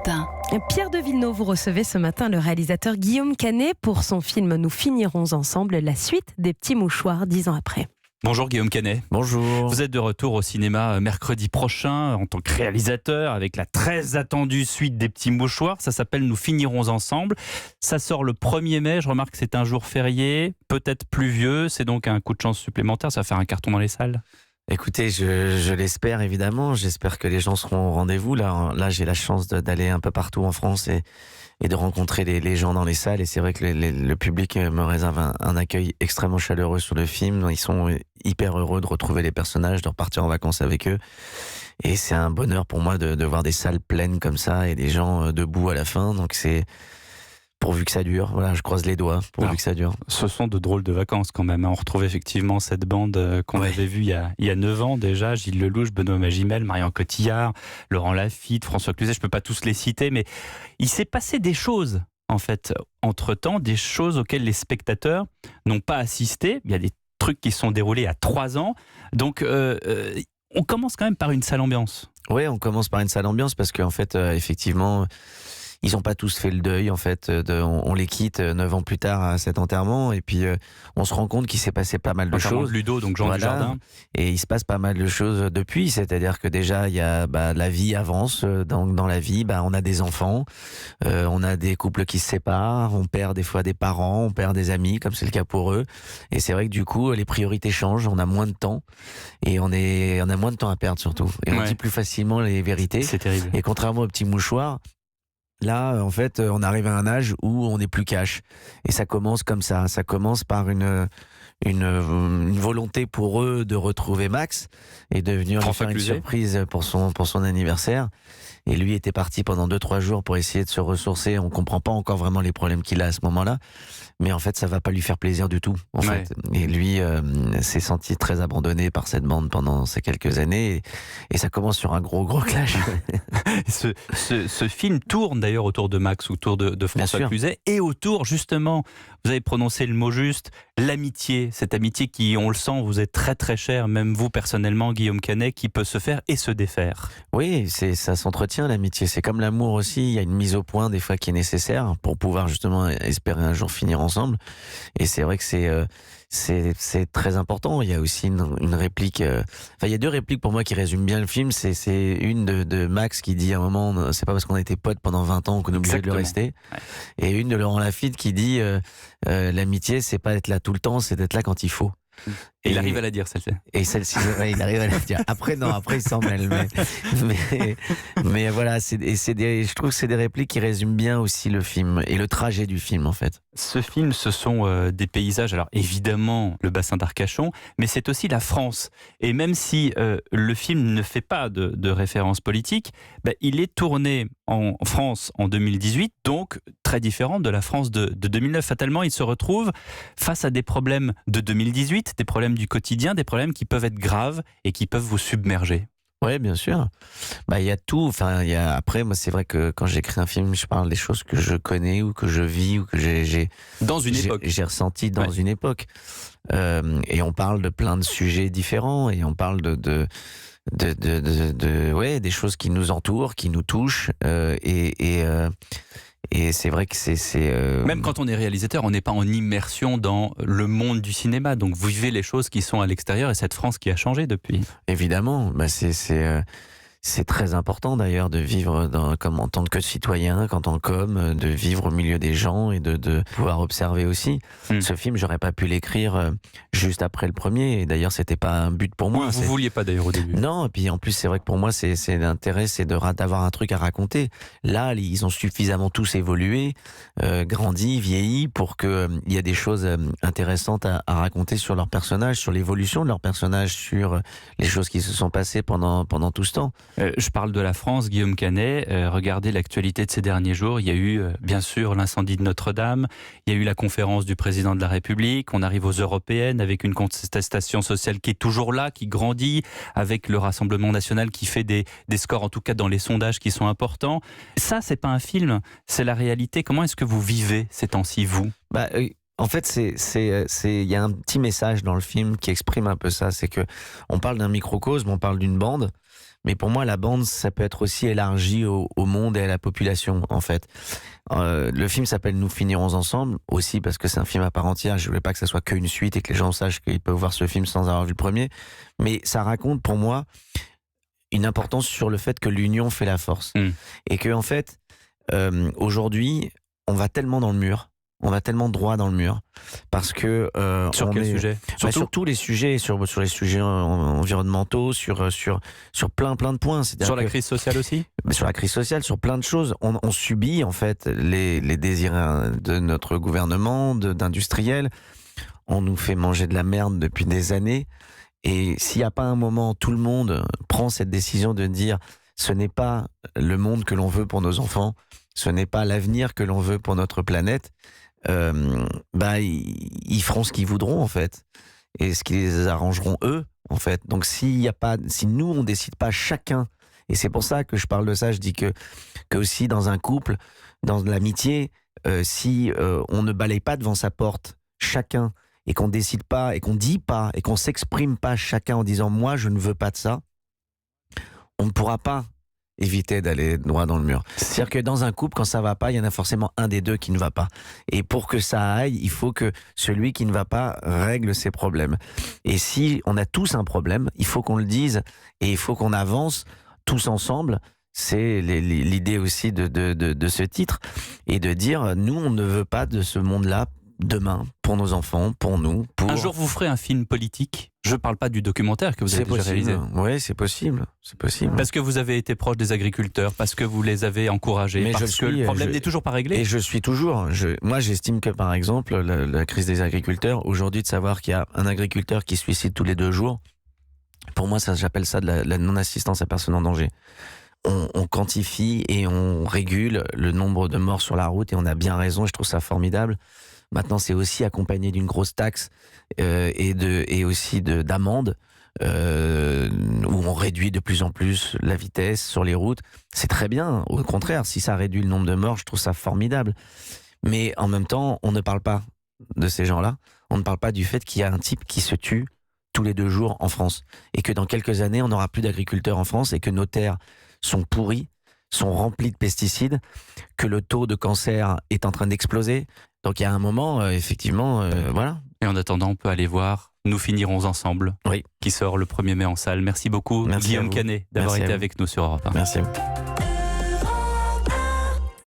Europe 1. Pierre de Villeneuve, vous recevez ce matin le réalisateur Guillaume Canet pour son film Nous finirons ensemble, la suite des Petits Mouchoirs 10 ans après. Bonjour Guillaume Canet. Bonjour. Vous êtes de retour au cinéma mercredi prochain en tant que réalisateur avec la très attendue suite des Petits Mouchoirs. Ça s'appelle Nous finirons ensemble. Ça sort le 1er mai. Je remarque que c'est un jour férié, peut-être pluvieux. C'est donc un coup de chance supplémentaire. Ça va faire un carton dans les salles. Écoutez, je l'espère évidemment. J'espère que les gens seront au rendez-vous. Là j'ai la chance d'aller un peu partout en France et de rencontrer les gens dans les salles. Et c'est vrai que le public me réserve un accueil extrêmement chaleureux sur le film. Ils sont hyper heureux de retrouver les personnages, de repartir en vacances avec eux. Et c'est un bonheur pour moi de voir des salles pleines comme ça et des gens debout à la fin. Donc c'est... pourvu que ça dure, voilà, je croise les doigts, pourvu que ça dure. Ce sont de drôles de vacances quand même. On retrouve effectivement cette bande qu'on avait vue il y a 9 ans déjà. Gilles Lelouch, Benoît Magimel, Marion Cotillard, Laurent Lafitte, François Cluzet. Je ne peux pas tous les citer, mais il s'est passé des choses, en fait, entre-temps, des choses auxquelles les spectateurs n'ont pas assisté. Il y a des trucs qui se sont déroulés à 3 ans. Donc, on commence quand même par une sale ambiance. Oui, on commence par une sale ambiance parce qu'en fait, effectivement... ils n'ont pas tous fait le deuil, en fait. On les quitte 9 ans plus tard à cet enterrement. Et puis, on se rend compte qu'il s'est passé pas mal de choses. Ludo, donc Jean Dujardin. Et il se passe pas mal de choses depuis. C'est-à-dire que déjà, il y a, la vie avance. Dans la vie, on a des enfants. On a des couples qui se séparent. On perd des fois des parents. On perd des amis, comme c'est le cas pour eux. Et c'est vrai que du coup, les priorités changent. On a moins de temps. Et on a moins de temps à perdre, surtout. Et on dit plus facilement les vérités. C'est terrible. Et contrairement aux Petits Mouchoirs, là, en fait, on arrive à un âge où on n'est plus cash. Et ça commence comme ça. Ça commence par une volonté pour eux de retrouver Max et de venir lui faire une surprise pour son anniversaire. Et lui était parti pendant 2-3 jours pour essayer de se ressourcer. On comprend pas encore vraiment les problèmes qu'il a à ce moment-là. Mais en fait, ça va pas lui faire plaisir du tout, en fait. Et lui s'est senti très abandonné par cette bande pendant ces quelques années. Et ça commence sur un gros clash. Ce film tourne d'ailleurs autour de Max, autour de François Cluzet, et autour, justement, vous avez prononcé le mot juste, l'amitié. Cette amitié qui, on le sent, vous est très très chère, même vous personnellement, Guillaume Canet, qui peut se faire et se défaire. Oui, ça s'entretient l'amitié. C'est comme l'amour aussi. Il y a une mise au point des fois qui est nécessaire pour pouvoir justement espérer un jour finir ensemble. Et c'est vrai que c'est très important. Il y a aussi une réplique. Il y a 2 répliques pour moi qui résument bien le film. C'est une de Max qui dit à un moment, c'est pas parce qu'on a été potes pendant 20 ans qu'on est obligé de le rester. Ouais. Et une de Laurent Lafitte qui dit l'amitié, c'est pas être là tout le temps, c'est d'être là quand il faut. Et il arrive à la dire, celle-ci. Et celle-ci, il arrive à la dire. Après, il s'en mêle. Mais voilà, je trouve que c'est des répliques qui résument bien aussi le film et le trajet du film, en fait. Ce film, ce sont des paysages, alors évidemment le bassin d'Arcachon, mais c'est aussi la France. Et même si le film ne fait pas de référence politique, il est tourné en France en 2018, donc très différent de la France de 2009. Fatalement, il se retrouve face à des problèmes de 2018, des problèmes du quotidien, des problèmes qui peuvent être graves et qui peuvent vous submerger. Oui, bien sûr. Il y a tout. Après, moi, c'est vrai que quand j'écris un film, je parle des choses que je connais ou que je vis ou que j'ai ressenti dans une époque. Et on parle de plein de sujets différents et on parle des choses qui nous entourent, qui nous touchent. Et c'est vrai que c'est Même quand on est réalisateur, on n'est pas en immersion dans le monde du cinéma. Donc vous vivez les choses qui sont à l'extérieur et cette France qui a changé depuis. Évidemment, c'est très important d'ailleurs de vivre comme en tant que citoyen, qu'en tant qu'homme, de vivre au milieu des gens et de pouvoir observer aussi. Ce film, j'aurais pas pu l'écrire juste après le premier. Et d'ailleurs, c'était pas un but pour moi. Vous vouliez pas d'ailleurs au début. Non, et puis en plus, c'est vrai que pour moi, c'est l'intérêt, c'est d'avoir un truc à raconter. Là, ils ont suffisamment tous évolué, grandi, vieilli, pour que il y a des choses intéressantes à raconter sur leurs personnages, sur l'évolution de leurs personnages, sur les choses qui se sont passées pendant tout ce temps. Je parle de la France, Guillaume Canet. Regardez l'actualité de ces derniers jours. Il y a eu, bien sûr, l'incendie de Notre-Dame. Il y a eu la conférence du président de la République. On arrive aux européennes avec une contestation sociale qui est toujours là, qui grandit, avec le Rassemblement national qui fait des scores, en tout cas dans les sondages, qui sont importants. Ça, c'est pas un film, c'est la réalité. Comment est-ce que vous vivez ces temps-ci, vous ? En fait, il y a un petit message dans le film qui exprime un peu ça. C'est que on parle d'un microcosme, on parle d'une bande, Mais pour moi, la bande, ça peut être aussi élargi au monde et à la population, en fait. Le film s'appelle Nous finirons ensemble, aussi parce que c'est un film à part entière. Je voulais pas que ça soit qu'une suite et que les gens sachent qu'ils peuvent voir ce film sans avoir vu le premier. Mais ça raconte, pour moi, une importance sur le fait que l'union fait la force. Et que, en fait, aujourd'hui, on va tellement dans le mur. On va tellement droit dans le mur parce que sur quel sujet? Sur tous les sujets, sur les sujets environnementaux, sur plein de points. Sur la crise sociale aussi? Sur la crise sociale, sur plein de choses. On subit en fait les désirs de notre gouvernement, d'industriels. On nous fait manger de la merde depuis des années. Et s'il n'y a pas un moment, tout le monde prend cette décision de dire ce n'est pas le monde que l'on veut pour nos enfants, ce n'est pas l'avenir que l'on veut pour notre planète. Ils feront ce qu'ils voudront en fait et ce qui les arrangeront eux en fait. Donc si nous on décide pas chacun, et c'est pour ça que je parle de ça, je dis que aussi dans un couple, dans l'amitié, si on ne balaye pas devant sa porte chacun et qu'on décide pas et qu'on dit pas et qu'on s'exprime pas chacun en disant moi je ne veux pas de ça, on ne pourra pas éviter d'aller droit dans le mur. C'est-à-dire que dans un couple, quand ça va pas, il y en a forcément un des deux qui ne va pas. Et pour que ça aille, il faut que celui qui ne va pas règle ses problèmes. Et si on a tous un problème, il faut qu'on le dise et il faut qu'on avance tous ensemble. C'est l'idée aussi de ce titre et de dire, nous, on ne veut pas de ce monde-là demain, pour nos enfants, pour nous. Un jour, vous ferez un film politique. Je ne parle pas du documentaire que vous avez déjà réalisé. Oui, c'est possible. Parce que vous avez été proche des agriculteurs, parce que vous les avez encouragés, parce que le problème n'est toujours pas réglé. Et je suis toujours. Moi, j'estime que, par exemple, la crise des agriculteurs, aujourd'hui, de savoir qu'il y a un agriculteur qui se suicide tous les 2 jours, pour moi, j'appelle ça de la non-assistance à personne en danger. On quantifie et on régule le nombre de morts sur la route et on a bien raison, je trouve ça formidable. Maintenant, c'est aussi accompagné d'une grosse taxe et aussi d'amendes où on réduit de plus en plus la vitesse sur les routes. C'est très bien. Au contraire, si ça réduit le nombre de morts, je trouve ça formidable. Mais en même temps, on ne parle pas de ces gens-là. On ne parle pas du fait qu'il y a un type qui se tue tous les 2 jours en France et que dans quelques années, on n'aura plus d'agriculteurs en France et que nos terres sont pourries, sont remplies de pesticides, que le taux de cancer est en train d'exploser. Donc il y a un moment, effectivement, voilà. Et en attendant, on peut aller voir Nous finirons ensemble, oui, qui sort le 1er mai en salle. Merci beaucoup, Guillaume Canet, d'avoir été avec nous sur Europe 1. Merci à vous.